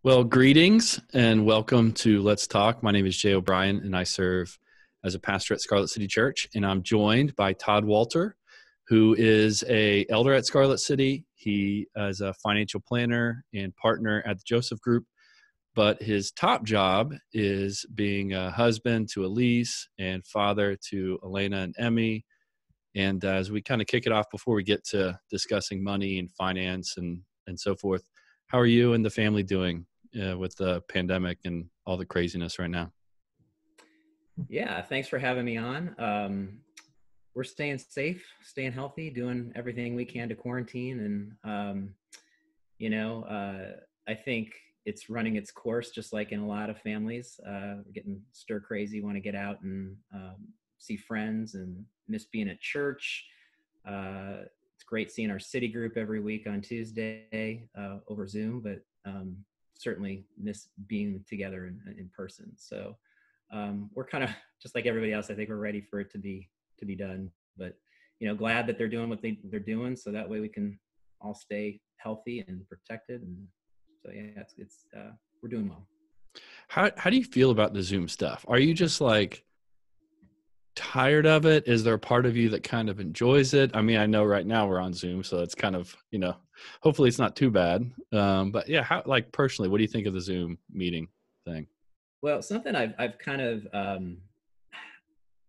Well, greetings and welcome to Let's Talk. My name is Jay O'Brien, and I serve as a pastor at Scarlet City Church. And I'm joined by Todd Walter, who is a elder at Scarlet City. He is a financial planner and partner at the Joseph Group. But his top job is being a husband to Elise and father to Elena and Emmy. And as we kind of kick it off before we get to discussing money and finance and so forth, how are you and the family doing with the pandemic and all the craziness right now? Yeah, thanks for having me on. We're staying safe, staying healthy, doing everything we can to quarantine. And, I think it's running its course, just like in a lot of families. We're getting stir crazy, want to get out and see friends and miss being at church. It's great seeing our city group every week on Tuesday over Zoom, but certainly miss being together in person. So we're kind of just like everybody else. I think we're ready for it to be done, but glad that they're doing what they're doing, so that way we can all stay healthy and protected. And so yeah, it's we're doing well. How do you feel about the Zoom stuff? Are you just like tired of it? Is there a part of you that kind of enjoys it? I mean, I know right now we're on Zoom, so it's kind of, hopefully it's not too bad. But yeah, how, like personally, what do you think of the Zoom meeting thing? Well, something I've kind of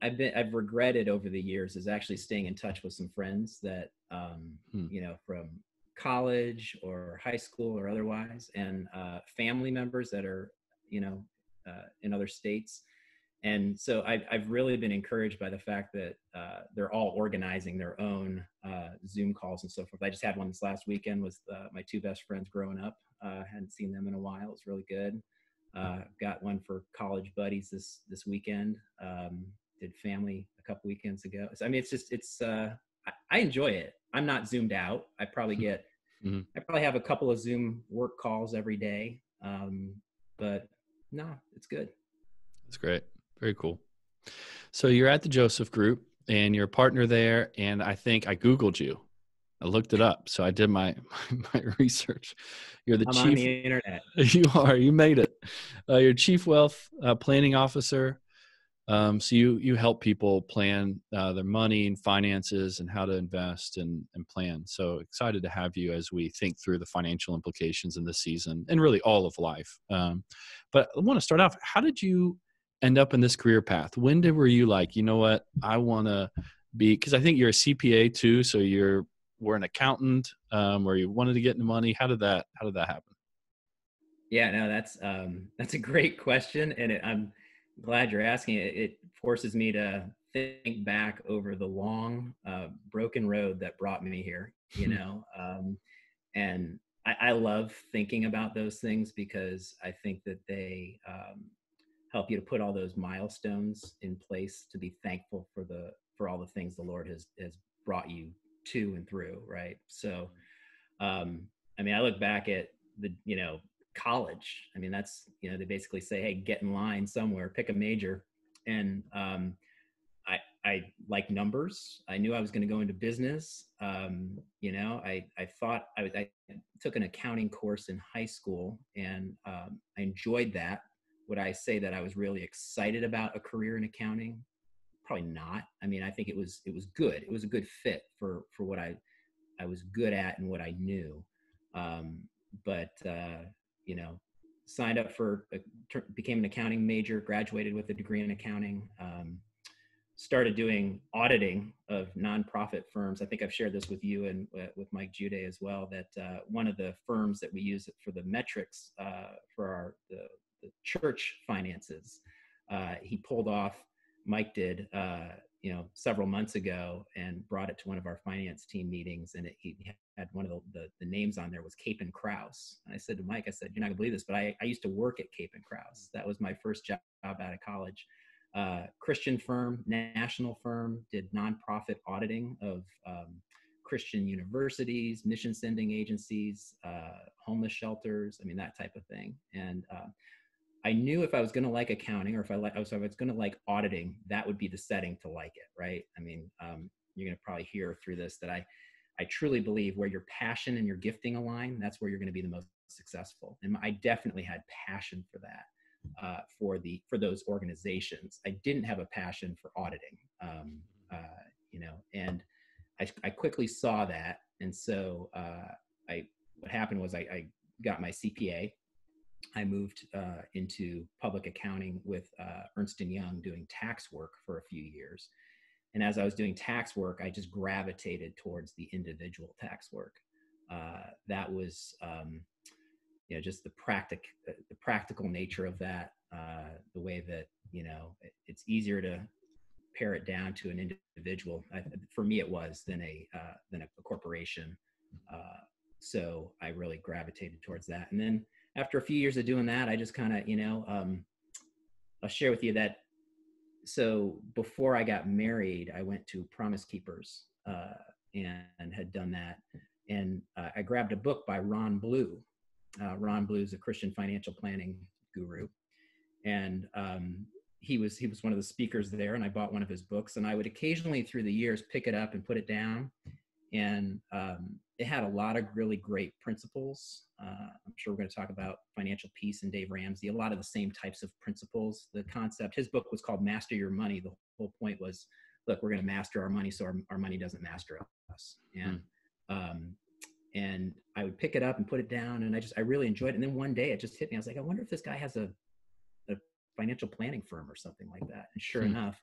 I've regretted over the years is actually staying in touch with some friends that Hmm. from college or high school or otherwise, and family members that are in other states. And so I've really been encouraged by the fact that they're all organizing their own Zoom calls and so forth. I just had one this last weekend with my two best friends growing up. Hadn't seen them in a while. It was really good. Got one for college buddies this weekend. Did family a couple weekends ago. So, I mean, I enjoy it. I'm not zoomed out. Mm-hmm. I probably have a couple of Zoom work calls every day. But no, it's good. That's great. Very cool. So you're at the Joseph Group and you're a partner there. And I think I Googled you. I looked it up. So I did my my research. You're the I'm on chief. the internet. You made it. You're chief wealth planning officer. So you help people plan their money and finances and how to invest and plan. So excited to have you as we think through the financial implications in this season and really all of life. But I want to start off. How did you end up in this career path? Were you like, you know what, I want to be? Because I think you're a CPA too. So we're an accountant, or you wanted to get into money. How did that happen? Yeah, no, that's a great question, and I'm glad you're asking it. It forces me to think back over the long, broken road that brought me here. And I love thinking about those things because I think that they help you to put all those milestones in place to be thankful for all the things the Lord has brought you to and through, right? So, I mean, I look back at the college. I mean, that's they basically say, hey, get in line somewhere, pick a major, and I like numbers. I knew I was going to go into business. I thought I took an accounting course in high school, and I enjoyed that. Would I say that I was really excited about a career in accounting? Probably not. I mean, I think it was good. It was a good fit for what I was good at and what I knew. But signed up became an accounting major, graduated with a degree in accounting. Started doing auditing of nonprofit firms. I think I've shared this with you and with Mike Jude as well, that one of the firms that we use for the metrics for the church finances, he pulled off, Mike did, several months ago, and brought it to one of our finance team meetings. And he had one of the names on there was Cape and Krause. And I said to Mike, I said, you're not gonna believe this, but I used to work at Cape and Krause. That was my first job out of college. Christian firm, national firm, did nonprofit auditing of Christian universities, mission sending agencies, homeless shelters. I mean, that type of thing. And I knew if I was going to like accounting, or if I was going to like auditing, that would be the setting to like it, right? I mean, you're going to probably hear through this that I truly believe where your passion and your gifting align, that's where you're going to be the most successful. And I definitely had passion for that, for those organizations. I didn't have a passion for auditing, and I quickly saw that. And so what happened was I got my CPA. I moved into public accounting with Ernst & Young, doing tax work for a few years. And as I was doing tax work, I just gravitated towards the individual tax work. That was, just the practical nature of that, the way that, it's easier to pare it down to an individual. For me, it was than a corporation. So I really gravitated towards that. And then after a few years of doing that, I just kind of, I'll share with you that. So before I got married, I went to Promise Keepers and had done that. And I grabbed a book by Ron Blue. Ron Blue is a Christian financial planning guru. And he was one of the speakers there, and I bought one of his books. And I would occasionally through the years pick it up and put it down. And it had a lot of really great principles. I'm sure we're going to talk about financial peace and Dave Ramsey, a lot of the same types of principles. The concept, his book was called Master Your Money. The whole point was, look, we're going to master our money so our money doesn't master us. And I would pick it up and put it down, and I really enjoyed it. And then one day it just hit me. I was like, I wonder if this guy has a financial planning firm or something like that. And sure enough,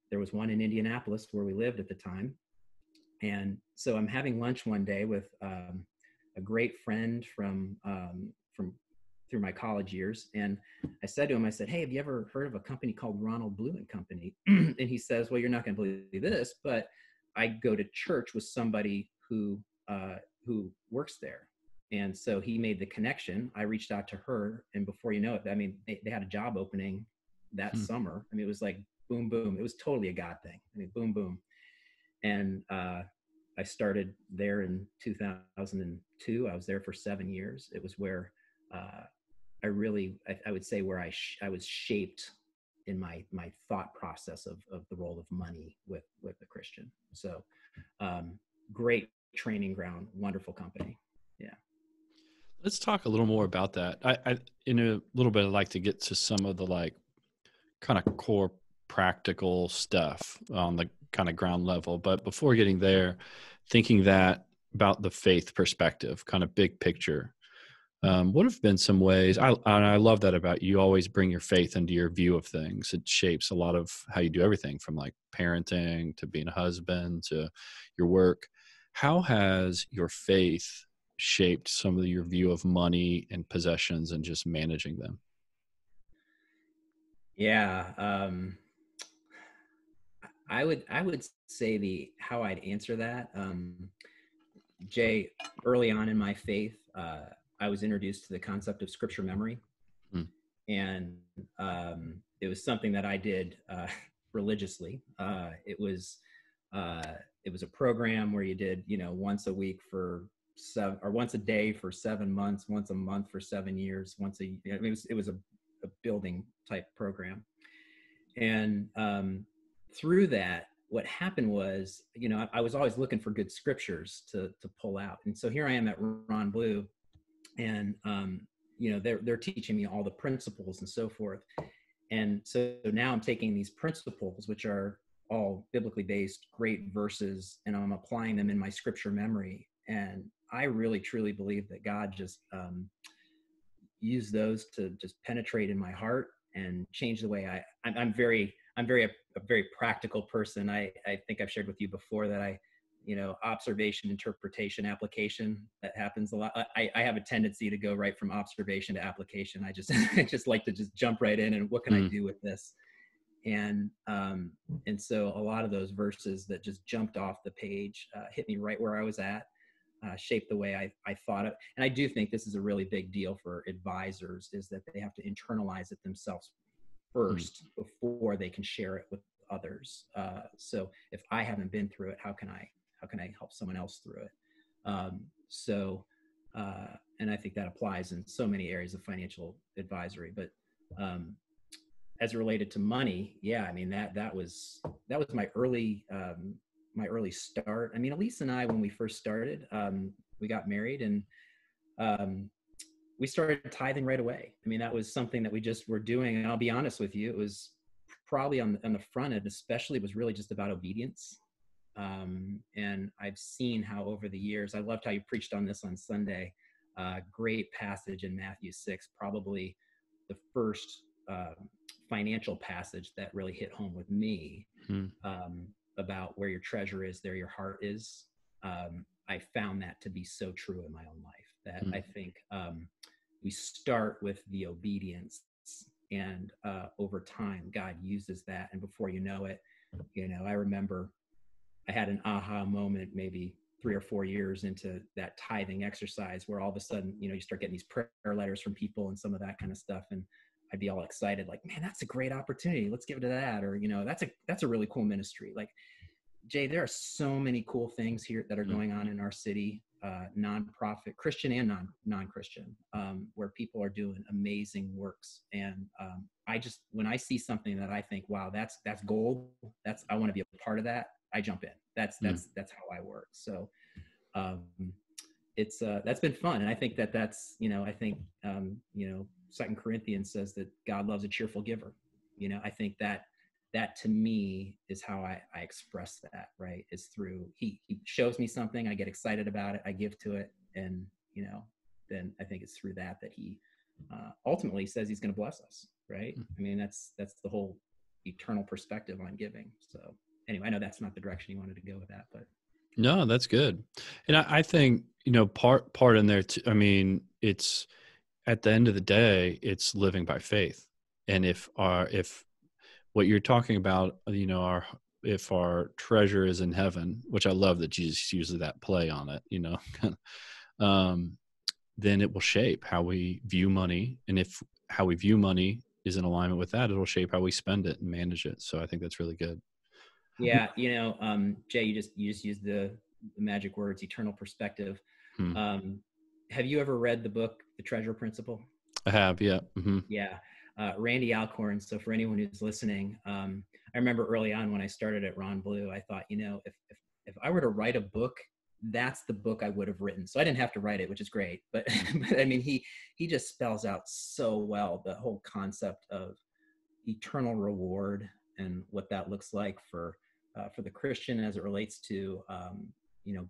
there was one in Indianapolis where we lived at the time. And so I'm having lunch one day with a great friend from through my college years. And I said to him, I said, hey, have you ever heard of a company called Ronald Blue and Company? And he says, well, you're not going to believe this, but I go to church with somebody who works there. And so he made the connection. I reached out to her, and before you know it, I mean, they had a job opening that summer. I mean, it was like boom, boom. It was totally a God thing. I mean, boom, boom. And I started there in 2002. I was there for 7 years. It was where I would say where I was shaped in my thought process of the role of money with the Christian. So great training ground, wonderful company. Yeah. Let's talk a little more about that. I in a little bit, I'd like to get to some of the kind of core practical stuff on the kind of ground level. But before getting there, thinking that about the faith perspective, kind of big picture, what have been some ways, and I love that about you, always bring your faith into your view of things. It shapes a lot of how you do everything, from parenting to being a husband to your work. How has your faith shaped some of your view of money and possessions and just managing them? Yeah. I would say how I'd answer that, Jay, early on in my faith, I was introduced to the concept of scripture memory. And it was something that I did religiously. It was a program where you did, once a week for once a day for 7 months, once a month for 7 years, it was a building type program. And through that, what happened was, I was always looking for good scriptures to pull out. And so here I am at Ron Blue, and they're teaching me all the principles and so forth. And so now I'm taking these principles, which are all biblically based, great verses, and I'm applying them in my scripture memory. And I really, truly believe that God just used those to just penetrate in my heart and change the way I'm a very practical person. I think I've shared with you before that observation, interpretation, application, that happens a lot. I have a tendency to go right from observation to application. I just like to just jump right in and what can I do with this? And so a lot of those verses that just jumped off the page hit me right where I was at, shaped the way I thought it. And I do think this is a really big deal for advisors, is that they have to internalize it themselves first before they can share it with others. So if I haven't been through it, how can I help someone else through it? And I think that applies in so many areas of financial advisory. But as it related to money, yeah, I mean that was my early start. I mean, Elise and I, when we first started, we got married, and we started tithing right away. I mean, that was something that we just were doing. And I'll be honest with you, it was probably on the front end, especially, it was really just about obedience. And I've seen how over the years, I loved how you preached on this on Sunday. Great passage in Matthew 6, probably the first financial passage that really hit home with me, about where your treasure is, there your heart is. I found that to be so true in my own life, that I think we start with the obedience, and over time, God uses that. And before you know it, I remember I had an aha moment maybe 3 or 4 years into that tithing exercise, where all of a sudden, you start getting these prayer letters from people and some of that kind of stuff. And I'd be all excited, like, man, that's a great opportunity. Let's give it to that. Or, that's a really cool ministry. Like, Jay, there are so many cool things here that are going on in our city, nonprofit, Christian and non-Christian, where people are doing amazing works. And when I see something that I think, wow, that's gold, I want to be a part of that, I jump in. That's how I work. So it's that's been fun. And I think that's, I think, 2 Corinthians says that God loves a cheerful giver. I think that to me is how I express that, right? Is through, he shows me something, I get excited about it, I give to it. And, then I think it's through that he ultimately says he's going to bless us. Right. I mean, that's the whole eternal perspective on giving. So anyway, I know that's not the direction you wanted to go with that, but. No, that's good. And I think, part in there too, I mean, it's, at the end of the day, it's living by faith. And if what you're talking about, if our treasure is in heaven, which I love that Jesus uses that play on it, then it will shape how we view money. And if how we view money is in alignment with that, it'll shape how we spend it and manage it. So I think that's really good. Yeah. Jay, you just used the magic words, eternal perspective. Have you ever read the book, The Treasure Principle? I have. Yeah. Mm-hmm. Yeah. Randy Alcorn. So for anyone who's listening, I remember early on when I started at Ron Blue, I thought, if I were to write a book, that's the book I would have written. So I didn't have to write it, which is great. But I mean, he just spells out so well the whole concept of eternal reward and what that looks like for the Christian as it relates to,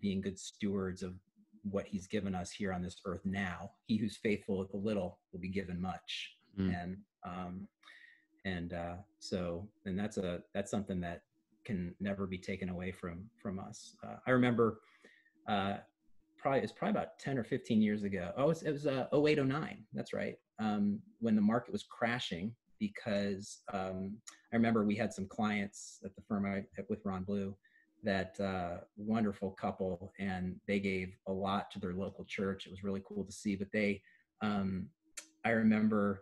being good stewards of what he's given us here on this earth now. He who's faithful with the little will be given much. So that's something that can never be taken away from us. I remember it's probably about 10 or 15 years ago. It was 08, 09. That's right. When the market was crashing, because I remember we had some clients at the firm with Ron Blue, that wonderful couple, and they gave a lot to their local church. It was really cool to see. But I remember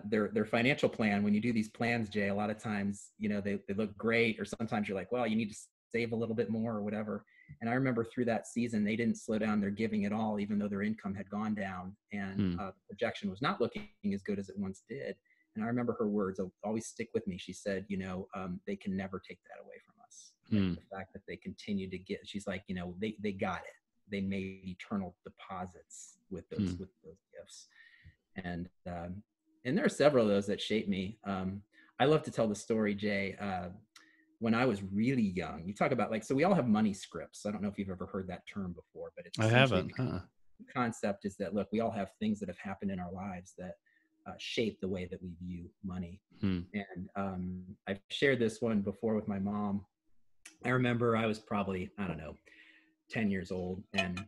their financial plan. When you do these plans, Jay, a lot of times, they look great, or sometimes you're like, well, you need to save a little bit more or whatever. And I remember through that season, they didn't slow down their giving at all, even though their income had gone down, and the projection was not looking as good as it once did. And I remember her words always stick with me. She said, they can never take that away from us. Like, the fact that they continue to get, she's like, they got it. They made eternal deposits with those gifts. And there are several of those that shaped me. I love to tell the story, Jay. When I was really young, you talk about, so we all have money scripts. I don't know if you've ever heard that term before, but it's I haven't. The concept is that, look, we all have things that have happened in our lives that shape the way that we view money. And I've shared this one before with my mom. I remember I was probably, 10 years old, and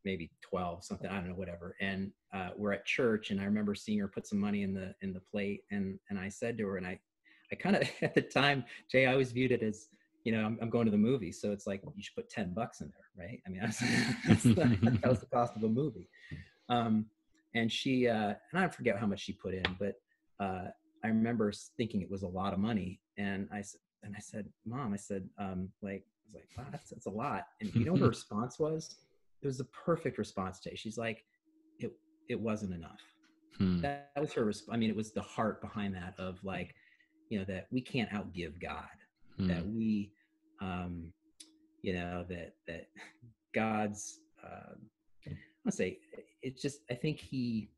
maybe 12, something, I don't know, whatever. And we're at church, and I remember seeing her put some money in the plate. And I said to her, and I kind of, at the time, Jay, I always viewed it as, I'm going to the movie. So it's like, you should put $10 in there, right? I mean, that was the cost of a movie. And she, and I forget how much she put in, but I remember thinking it was a lot of money. And I said, Mom, wow, that's a lot. And you know what her response was? It was the perfect response, Jay. She's like, it wasn't enough. That was her response. I mean, it was the heart behind that, of like, that we can't outgive God, that we, that God's, I want to say, it's just, I think he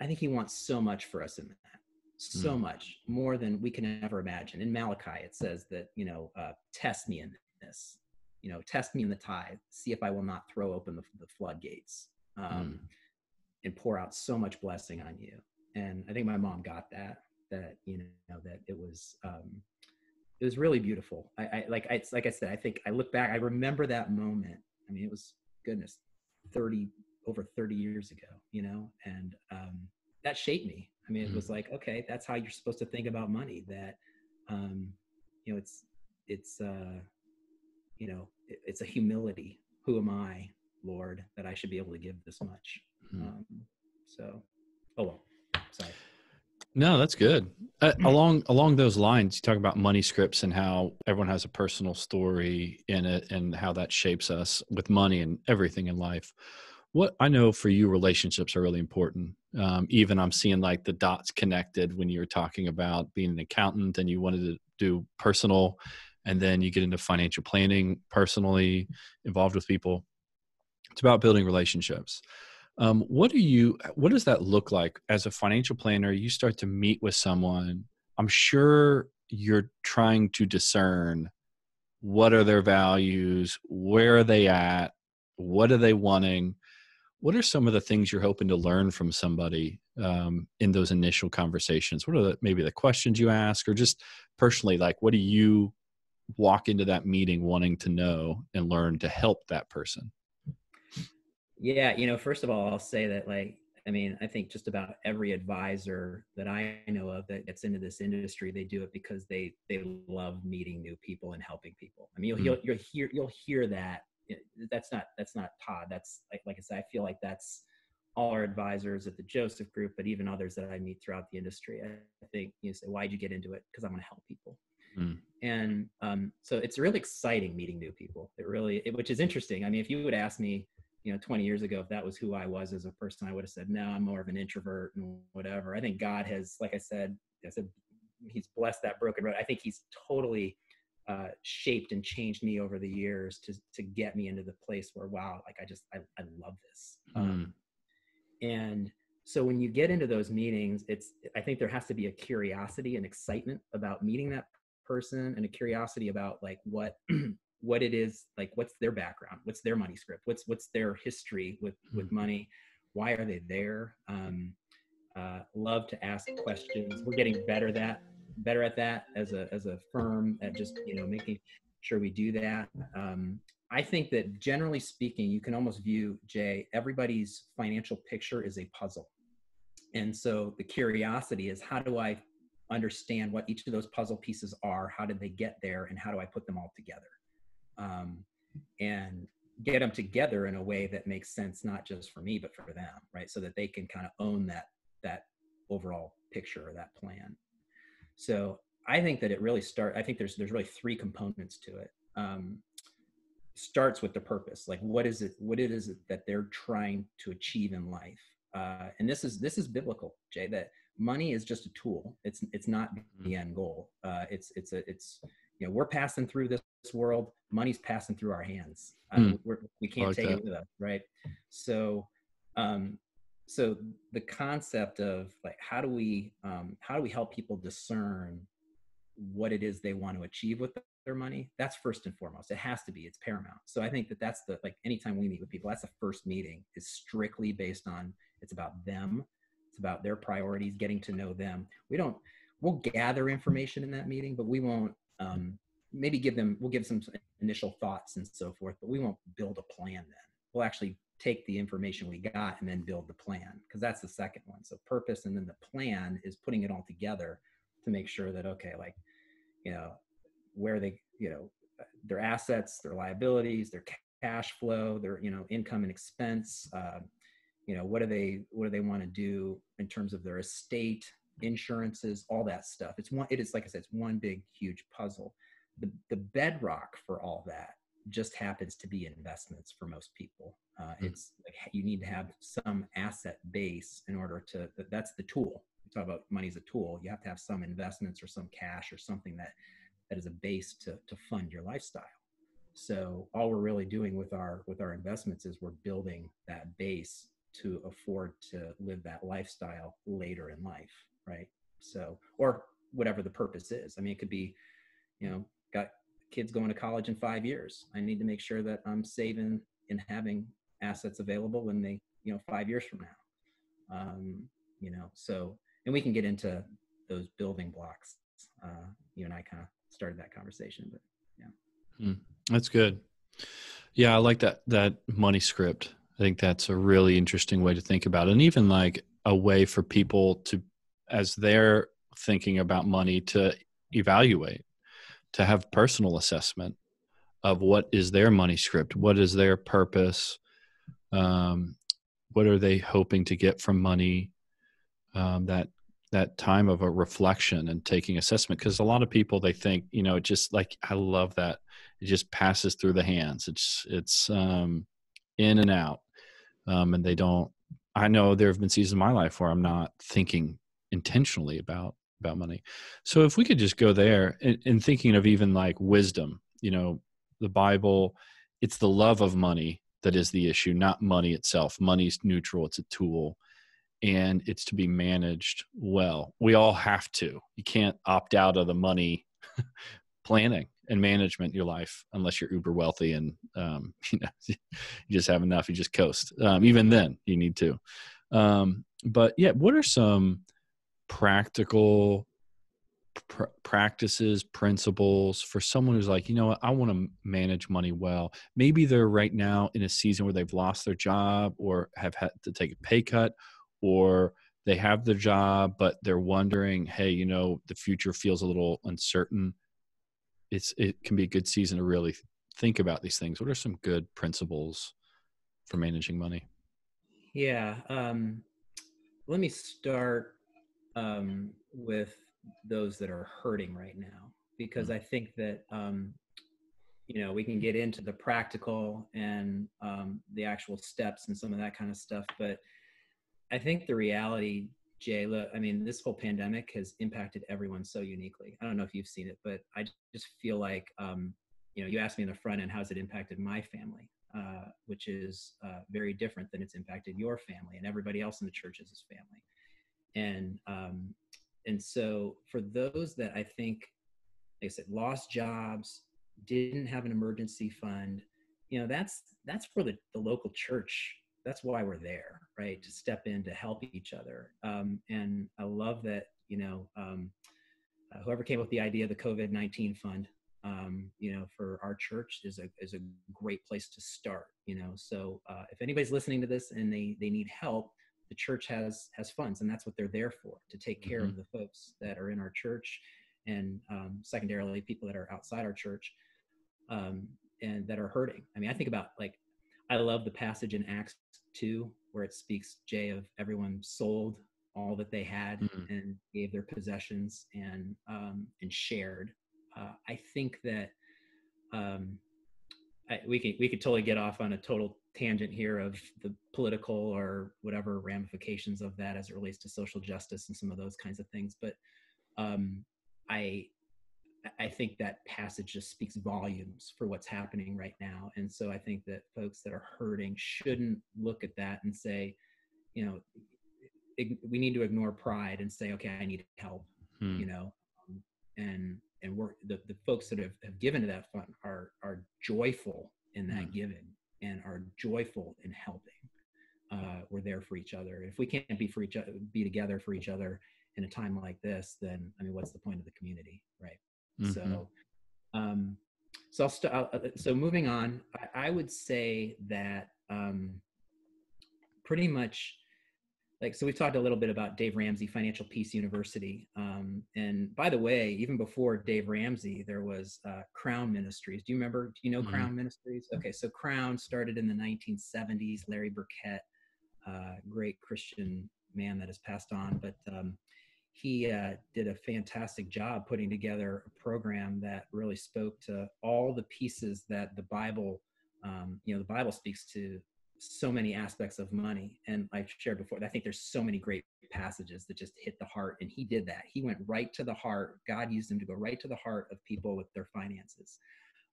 wants so much for us in that, so much more than we can ever imagine. In Malachi, it says that, test me in this, test me in the tithe, see if I will not throw open the floodgates, and pour out so much blessing on you. And I think my mom got that that it was really beautiful. Like I said, I think I look back, I remember that moment. I mean, it was, goodness, over 30 years ago, and that shaped me. I mean, it was like, okay, that's how you're supposed to think about money. That it's it's a humility. Who am I, Lord, that I should be able to give this much? So, oh well, sorry. No, that's good. Along those lines, you talk about money scripts and how everyone has a personal story in it and how that shapes us with money and everything in life. What I know for you, relationships are really important. Even I'm seeing like the dots connected when you're talking about being an accountant and you wanted to do personal, and then you get into financial planning, personally involved with people. It's about building relationships. What does that look like as a financial planner? You start to meet with someone. I'm sure you're trying to discern what are their values, where are they at, what are they wanting? What are some of the things you're hoping to learn from somebody in those initial conversations? What are maybe the questions you ask, or just personally, like what do you walk into that meeting wanting to know and learn to help that person? Yeah, first of all, I'll say that, I think just about every advisor that I know of that gets into this industry, they do it because they love meeting new people and helping people. I mean, you'll hear that. That's not Todd. That's like I said, I feel like that's all our advisors at the Joseph Group, but even others that I meet throughout the industry. I think you say, why'd you get into it? Because I want to help people. And so it's really exciting meeting new people. Which is interesting. I mean, if you would ask me, 20 years ago, if that was who I was as a person, I would have said, no, I'm more of an introvert and whatever. I think God has, like I said, he's blessed that broken road. I think he's totally shaped and changed me over the years to get me into the place where, wow, like I love this. And so when you get into those meetings, I think there has to be a curiosity and excitement about meeting that person, and a curiosity about like what it is, like what's their background, what's their money script, what's their history with money, why are they there. Love to ask questions. We're getting better at that as a firm, at just making sure we do that. I think that generally speaking, you can almost view, Jay, everybody's financial picture is a puzzle. And so the curiosity is, how do I understand what each of those puzzle pieces are? How did they get there? And how do I put them all together? And get them together in a way that makes sense, not just for me, but for them, right? So that they can kind of own that overall picture or that plan. So I think that I think there's really three components to it. Starts with the purpose. Like, what is it that they're trying to achieve in life? And this is biblical, Jay, that money is just a tool. It's not the end goal. We're passing through this world. Money's passing through our hands. We can't take it with us, right? So, so the concept of like, how do we help people discern what it is they want to achieve with their money? That's first and foremost. It has to be. It's paramount. So I think that's anytime we meet with people, that's the first meeting, is strictly based on, it's about them. It's about their priorities, getting to know them. We'll gather information in that meeting, but we won't we'll give some initial thoughts and so forth, but we won't build a plan then. We'll actually take the information we got and then build the plan, because that's the second one. So purpose, and then the plan is putting it all together to make sure that, okay, like, where they, their assets, their liabilities, their cash flow, their, income and expense, what do they want to do in terms of their estate, insurances, all that stuff. It is, like I said, it's one big, huge puzzle. The bedrock for all that just happens to be investments for most people. It's like, you need to have some asset base in order to, that's the tool. We talk about money as a tool. You have to have some investments or some cash or something that is a base to fund your lifestyle. So all we're really doing with our investments is we're building that base to afford to live that lifestyle later in life, right? So, or whatever the purpose is. I mean, it could be, got kids going to college in 5 years. I need to make sure that I'm saving and having assets available when they, 5 years from now. So, and we can get into those building blocks. You and I kind of started that conversation, but yeah. That's good. Yeah, I like that money script. I think that's a really interesting way to think about it. And even like a way for people to, as they're thinking about money, to evaluate, to have personal assessment of what is their money script, what is their purpose, what are they hoping to get from money, that time of a reflection and taking assessment. Because a lot of people, they think, it just like, I love that it just passes through the hands. It's in and out, and they don't. I know there have been seasons in my life where I'm not thinking intentionally about money. So if we could just go there and thinking of even like wisdom, the Bible, it's the love of money that is the issue, not money itself. Money's neutral. It's a tool, and it's to be managed well. We all have to. You can't opt out of the money planning and management in your life unless you're uber wealthy and you just have enough. You just coast. Even then, you need to. But yeah, what are some practical practices, principles for someone who's like, what, I want to manage money well. Maybe they're right now in a season where they've lost their job or have had to take a pay cut, or they have their job, but they're wondering, hey, the future feels a little uncertain. It can be a good season to really think about these things. What are some good principles for managing money? Yeah. Let me start with those that are hurting right now, because I think that we can get into the practical and the actual steps and some of that kind of stuff, but I think the reality, Jay, look, I mean, this whole pandemic has impacted everyone so uniquely. I don't know if you've seen it, but I just feel like you asked me in the front end, how's it impacted my family, which is very different than it's impacted your family and everybody else in the church is his family. And so for those that I think, like I said, lost jobs, didn't have an emergency fund, that's for the local church. That's why we're there, right? To step in to help each other. And I love that, whoever came up with the idea of the COVID-19 fund, for our church is a great place to start. So if anybody's listening to this and they need help, the church has funds, and that's what they're there for, to take care of the folks that are in our church, and secondarily people that are outside our church, and that are hurting. I mean, I think about, like, I love the passage in Acts 2 where it speaks, Jay, of everyone sold all that they had and gave their possessions and shared. I think that we could totally get off on a total tangent here of the political or whatever ramifications of that as it relates to social justice and some of those kinds of things. But I think that passage just speaks volumes for what's happening right now. And so I think that folks that are hurting shouldn't look at that and say, we need to ignore pride and say, okay, I need help, and we're the folks that have given to that fund are joyful in that giving and are joyful in helping. We're there for each other. If we can't be together for each other in a time like this, then I mean, what's the point of the community, right? So, so moving on, I would say that pretty much, like, so we've talked a little bit about Dave Ramsey, Financial Peace University. And by the way, even before Dave Ramsey, there was Crown Ministries. Do you know Crown Ministries? Okay, so Crown started in the 1970s. Larry Burkett, great Christian man that has passed on, but he did a fantastic job putting together a program that really spoke to all the pieces that the Bible, the Bible speaks to so many aspects of money. And I've shared before, I think there's so many great passages that just hit the heart. And he did that. He went right to the heart. God used him to go right to the heart of people with their finances.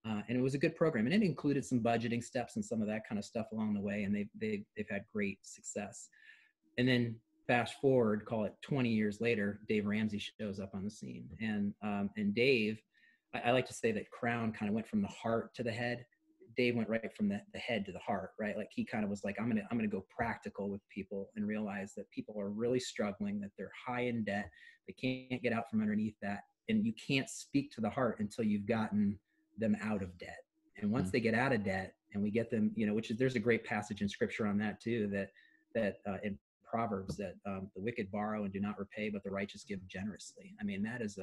And it was a good program, and it included some budgeting steps and some of that kind of stuff along the way. And they've had great success. And then fast forward, call it 20 years later, Dave Ramsey shows up on the scene. And Dave, I like to say that Crown kind of went from the heart to the head. Dave went right from the head to the heart, right? Like he kind of was like, I'm gonna go practical with people and realize that people are really struggling, that they're high in debt, they can't get out from underneath that, and you can't speak to the heart until you've gotten them out of debt. And once they get out of debt, and we get them, which is, there's a great passage in Scripture on that too, that in Proverbs, that the wicked borrow and do not repay, but the righteous give generously. I mean, that is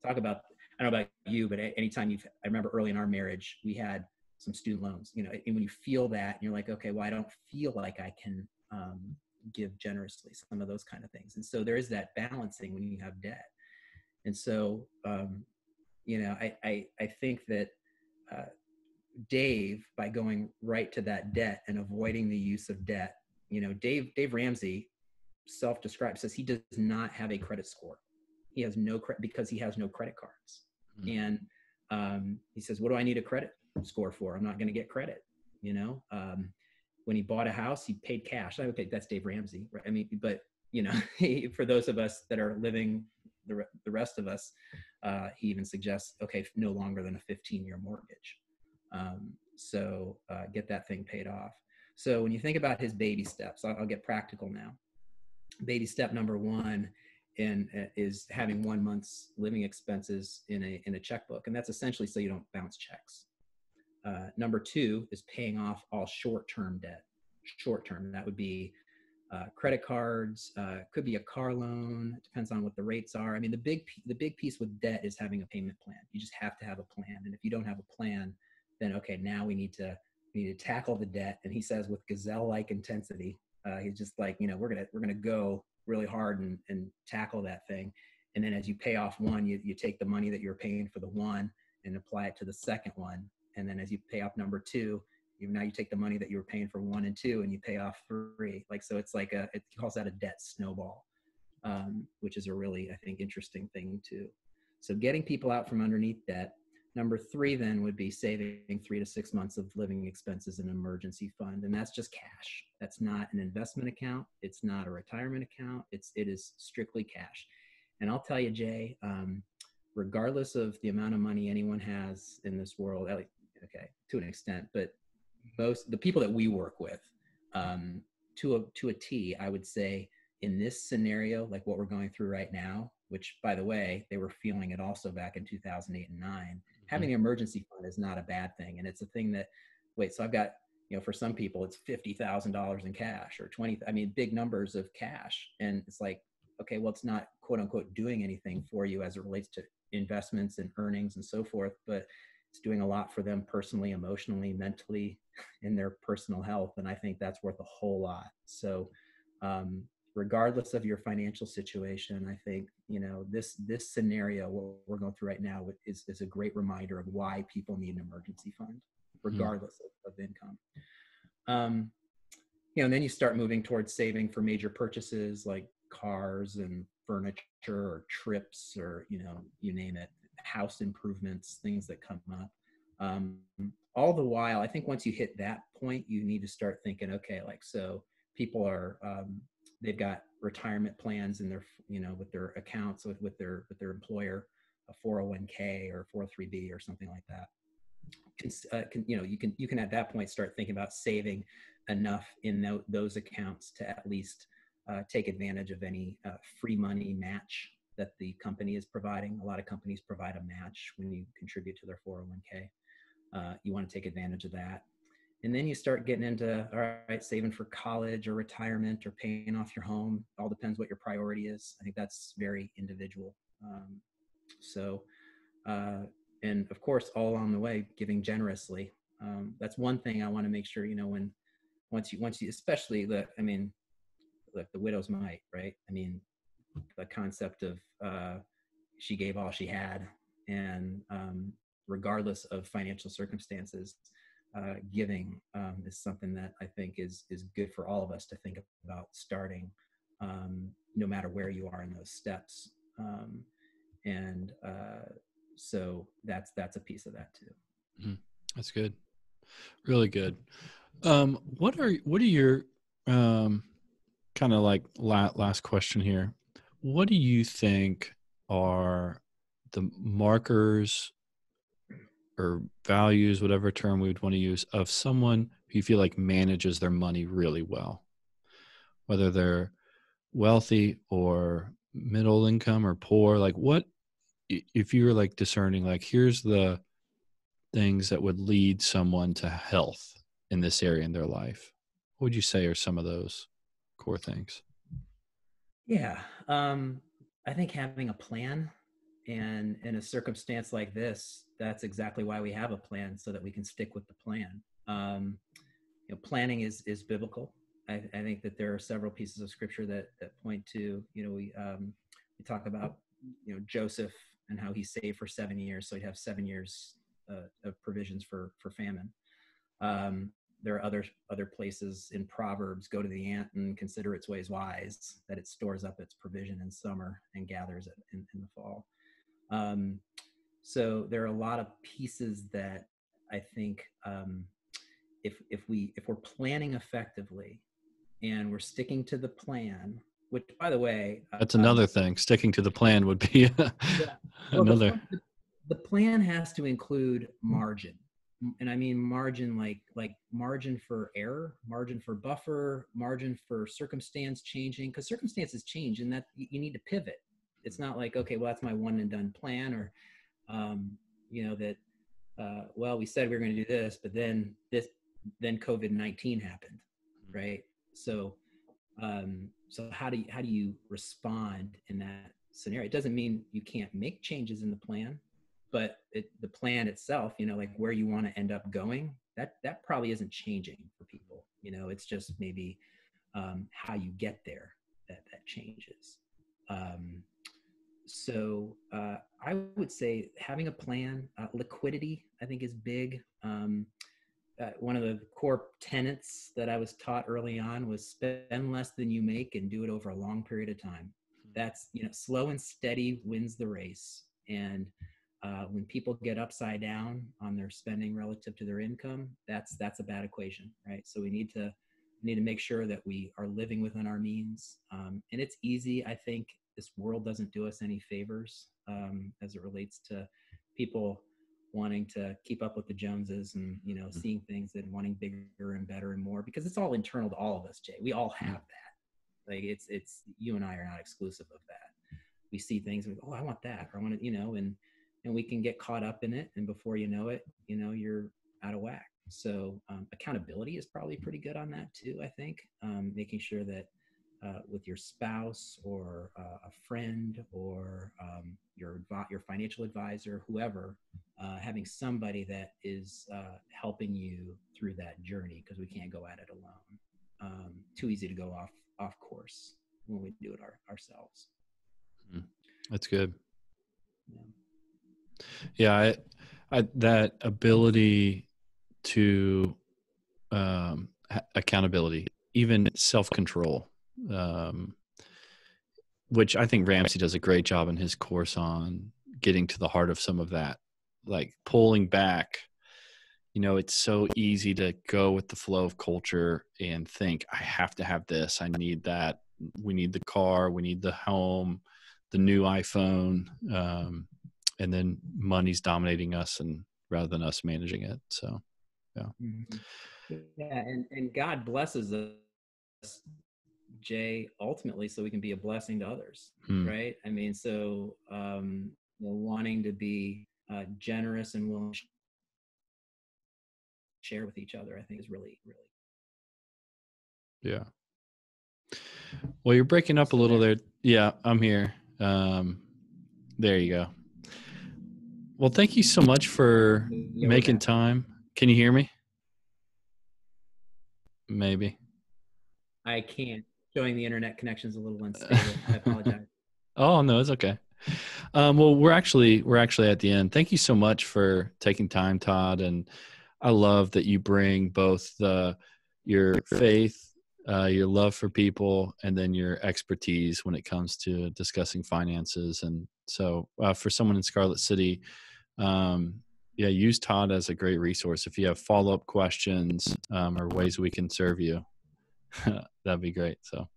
talk about, I don't know about you, but anytime I remember early in our marriage, we had some student loans, and when you feel that, and you're like, okay, well, I don't feel like I can give generously, some of those kind of things. And so there is that balancing when you have debt. And so, I think that Dave, by going right to that debt and avoiding the use of debt, Dave Ramsey self-describes, says he does not have a credit score. He has no credit because he has no credit cards. And he says, what do I need a credit score for? I'm not going to get credit. When he bought a house, he paid cash. Okay, that's Dave Ramsey, right? I mean, but for those of us that are living, the rest of us, he even suggests, okay, no longer than a 15-year mortgage. So get that thing paid off. So when you think about his baby steps, I'll get practical now. Baby step number one is having 1 month's living expenses in a checkbook, and that's essentially so you don't bounce checks. Number two is paying off all short-term debt. Short-term, that would be credit cards, could be a car loan. It depends on what the rates are. I mean, the big piece with debt is having a payment plan. You just have to have a plan, and if you don't have a plan, then okay, now we need to tackle the debt. And he says with gazelle-like intensity, he's just like, we're gonna go really hard and tackle that thing. And then as you pay off one, you take the money that you're paying for the one and apply it to the second one. And then as you pay off number two, now you take the money that you were paying for 1 and 2 and you pay off 3. Like, so it's like it calls that a debt snowball, which is a really, I think, interesting thing too. So getting people out from underneath debt. Number 3 then would be saving 3 to 6 months of living expenses in an emergency fund. And that's just cash. That's not an investment account. It's not a retirement account. It is strictly cash. And I'll tell you, Jay, regardless of the amount of money anyone has in this world, okay, to an extent, but the people that we work with, to a T, I would say in this scenario, like what we're going through right now, which by the way, they were feeling it also back in 2008 and 9, having an emergency fund is not a bad thing. And it's a thing that, so I've got, for some people it's $50,000 in cash or 20, I mean, big numbers of cash. And it's like, okay, well, it's not quote unquote doing anything for you as it relates to investments and earnings and so forth, but it's doing a lot for them personally, emotionally, mentally, in their personal health. And I think that's worth a whole lot. So regardless of your financial situation, I think, this scenario, what we're going through right now is a great reminder of why people need an emergency fund, regardless of income. And then you start moving towards saving for major purchases like cars and furniture or trips or, you name it, house improvements, things that come up. All the while, I think once you hit that point, you need to start thinking, okay, like, so people are, they've got retirement plans in their, with their accounts, with their employer, a 401k or 403b or something like that. You can at that point start thinking about saving enough in those accounts to at least take advantage of any free money match that the company is providing. A lot of companies provide a match when you contribute to their 401k. You want to take advantage of that. And then you start getting into, all right, saving for college or retirement or paying off your home. All depends what your priority is. I think that's very individual. And of course, all along the way, giving generously. That's one thing I want to make sure, once you, especially the widow's mite, right? I mean, the concept of she gave all she had, and regardless of financial circumstances, giving is something that I think is good for all of us to think about starting, no matter where you are in those steps. So that's a piece of that too. Mhm. That's good. Really good. What are your kind of like last question here? What do you think are the markers or values, whatever term we would want to use, of someone who you feel like manages their money really well, whether they're wealthy or middle income or poor? Like, what if you were like discerning, like, here's the things that would lead someone to health in this area in their life? What would you say are some of those core things? Yeah. I think having a plan, and in a circumstance like this, that's exactly why we have a plan, so that we can stick with the plan. Planning is biblical. I think that there are several pieces of scripture that point to, we talk about, Joseph and how he saved for 7 years, so he'd have 7 years of provisions for famine. There are other places in Proverbs: go to the ant and consider its ways wise, that it stores up its provision in summer and gathers it in the fall. Um, so there are a lot of pieces that I think, if we're planning effectively and we're sticking to the plan, which, by the way, That's another thing. Sticking to the plan would be yeah, well, another. the plan has to include margin, and I mean margin, like margin for error, margin for buffer, margin for circumstance changing, because circumstances change, and that you need to pivot. It's not like, okay, well, that's my one and done plan, or that well, we said we were going to do this, but then COVID-19 happened, right? So how do you respond in that scenario? It doesn't mean you can't make changes in the plan, but the plan itself, like where you want to end up going, that probably isn't changing for people. It's just maybe how you get there that changes. I would say having a plan, liquidity, I think, is big. One of the core tenets that I was taught early on was spend less than you make and do it over a long period of time. That's, slow and steady wins the race. And when people get upside down on their spending relative to their income, that's a bad equation, right? So we need to make sure that we are living within our means. And it's easy. I think this world doesn't do us any favors as it relates to people wanting to keep up with the Joneses, and seeing things and wanting bigger and better and more, because it's all internal to all of us, Jay. We all have that. Like, it's you and I are not exclusive of that. We see things and we go, oh, I want that, or I want to, and we can get caught up in it, and before you know it, you're out of whack. So accountability is probably pretty good on that too, I think. Making sure that with your spouse, or a friend, or your financial advisor, whoever, having somebody that is helping you through that journey, because we can't go at it alone. Too easy to go off course when we do it ourselves. That's good. Yeah, I that ability to accountability, even self-control, which I think Ramsey does a great job in his course on getting to the heart of some of that, like pulling back. It's so easy to go with the flow of culture and think, I have to have this, I need that, we need the car, we need the home, the new iPhone, and then money's dominating us, and rather than us managing it. So yeah. Yeah, and God blesses us, Jay, ultimately, so we can be a blessing to others, right? I mean, so wanting to be generous and willing to share with each other, I think, is really, really. Yeah. Well, you're breaking up a little there. Yeah, I'm here. There you go. Well, thank you so much for making time. Can you hear me? Maybe. I can't. Showing the internet connection's a little unstable. I apologize. Oh, no, it's okay. Well, we're actually at the end. Thank you so much for taking time, Todd. And I love that you bring both your faith, your love for people, and then your expertise when it comes to discussing finances. And so for someone in Scarlet City, yeah, use Todd as a great resource. If you have follow-up questions or ways we can serve you, that'd be great. So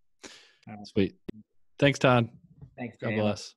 Uh, sweet. Thanks, Todd. Thanks, God Jay. bless.